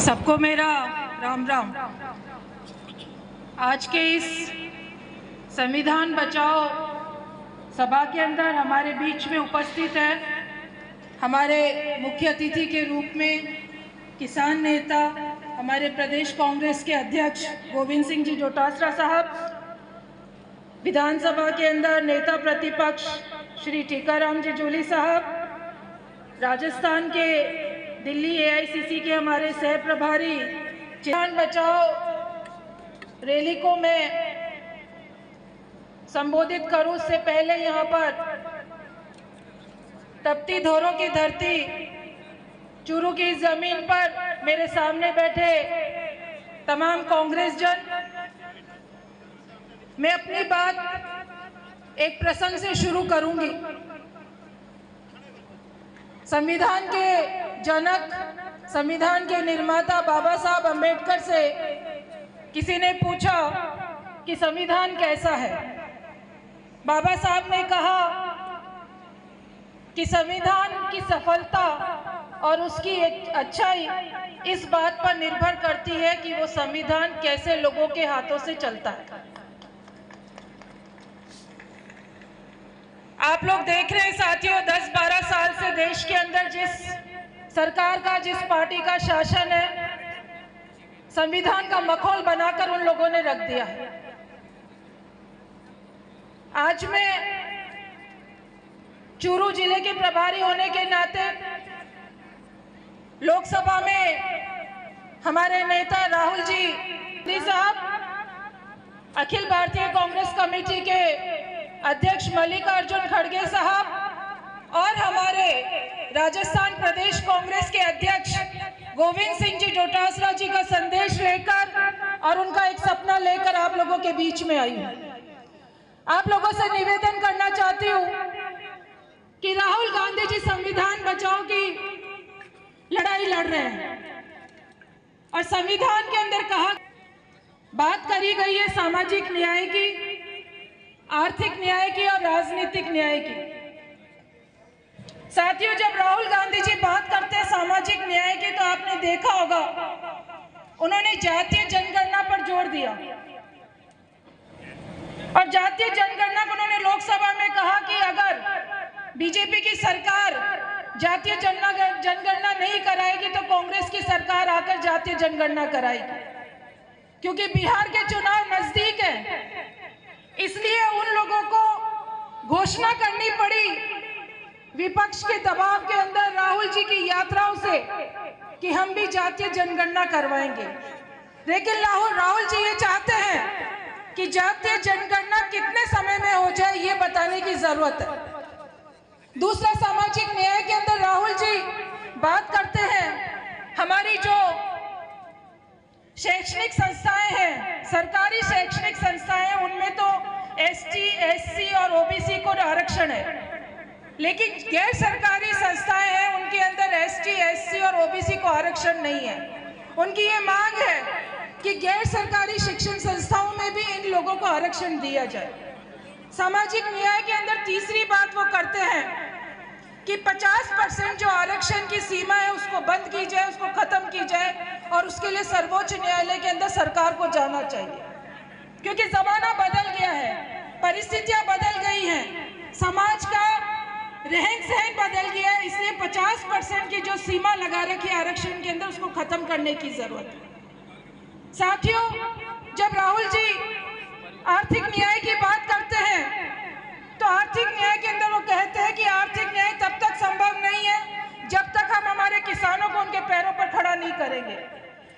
सबको मेरा राम राम। आज के इस संविधान बचाओ सभा के अंदर हमारे बीच में उपस्थित है हमारे मुख्य अतिथि के रूप में किसान नेता हमारे प्रदेश कांग्रेस के अध्यक्ष गोविंद सिंह जी डोटासरा साहब, विधानसभा के अंदर नेता प्रतिपक्ष श्री टीकाराम जी जूली साहब, राजस्थान के दिल्ली एआईसीसी के हमारे सह प्रभारी। किसान बचाओ रैली को मैं संबोधित करूं उससे पहले यहाँ पर तपती धोरों की धरती चूरू की जमीन पर मेरे सामने बैठे तमाम कांग्रेस जन, मैं अपनी बात एक प्रसंग से शुरू करूंगी। संविधान के जनक, संविधान के निर्माता बाबा साहब अम्बेडकर से किसी ने पूछा कि संविधान कैसा है। बाबा साहब ने कहा कि संविधान की सफलता और उसकी अच्छाई इस बात पर निर्भर करती है कि वो संविधान कैसे लोगों के हाथों से चलता है। आप लोग देख रहे हैं साथियों, 10-12 साल से देश के अंदर जिस सरकार का, जिस पार्टी का शासन है, संविधान का मखौल बनाकर उन लोगों ने रख दिया है। आज मैं चूरू जिले के प्रभारी होने के नाते लोकसभा में हमारे नेता राहुल जी साहब, अखिल भारतीय कांग्रेस कमेटी के अध्यक्ष मल्लिकार्जुन खड़गे साहब और हमारे राजस्थान प्रदेश कांग्रेस के अध्यक्ष गोविंद सिंह जी डोटासरा जी का संदेश लेकर और उनका एक सपना लेकर आप लोगों के बीच में आई हूं। आप लोगों से निवेदन करना चाहती हूं कि राहुल गांधी जी संविधान बचाओ की लड़ाई लड़ रहे हैं और संविधान के अंदर बात करी गई है सामाजिक न्याय की, आर्थिक न्याय की और राजनीतिक न्याय की। साथियों, जब राहुल गांधी जी बात करते हैं सामाजिक न्याय की तो आपने देखा होगा उन्होंने जातीय जनगणना पर जोर दिया और जातीय जनगणना को उन्होंने लोकसभा में कहा कि अगर बीजेपी की सरकार जातीय जनगणना नहीं कराएगी तो कांग्रेस की सरकार आकर जातीय जनगणना कराएगी, क्योंकि बिहार के चुनाव नजदीक है। इसलिए उन लोगों को घोषणा करनी पड़ी विपक्ष के दबाव के अंदर राहुल जी की यात्राओं से कि हम भी जातीय जनगणना करवाएंगे। लेकिन राहुल जी ये चाहते हैं कि जातीय जनगणना कितने समय में हो जाए ये बताने की जरूरत है। दूसरा, सामाजिक न्याय के अंदर राहुल जी बात करते हैं हमारी जो शैक्षणिक संस्थाएं हैं, सरकारी शैक्षणिक संस्थाएं हैं, उनमें तो एसटी, एससी और ओबीसी को आरक्षण है, लेकिन गैर सरकारी संस्थाएं हैं उनके अंदर एसटी, एससी और ओबीसी को आरक्षण नहीं है। उनकी ये मांग है कि गैर सरकारी शिक्षण संस्थाओं में भी इन लोगों को आरक्षण दिया जाए। सामाजिक न्याय के अंदर तीसरी बात वो करते हैं कि 50% जो आरक्षण की सीमा है उसको बंद की जाए, उसको खत्म की जाए और उसके लिए सर्वोच्च न्यायालय के अंदर सरकार को जाना चाहिए, क्योंकि जमाना बदल गया है, परिस्थितियां बदल गई हैं, समाज का रहन सहन बदल गया है। इसलिए 50% की जो सीमा लगा रखी है आरक्षण के अंदर उसको खत्म करने की जरूरत है। साथियों, जब राहुल जी आर्थिक न्याय की बात करते हैं तो आर्थिक न्याय के अंदर वो कहते हैं कि आर्थिक न्याय तब तक संभव नहीं है जब तक हम हमारे किसानों को उनके पैरों पर खड़ा नहीं करेंगे।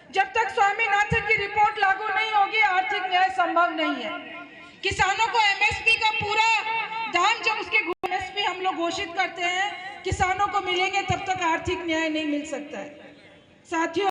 जब तक स्वामीनाथन की रिपोर्ट लागू नहीं होगी आर्थिक न्याय संभव नहीं है। किसानों को एमएसपी का पूरा दाम, जब उसके एमएसपी हम लोग घोषित करते हैं किसानों को मिलेंगे, तब तक आर्थिक न्याय नहीं मिल सकता है। साथियों,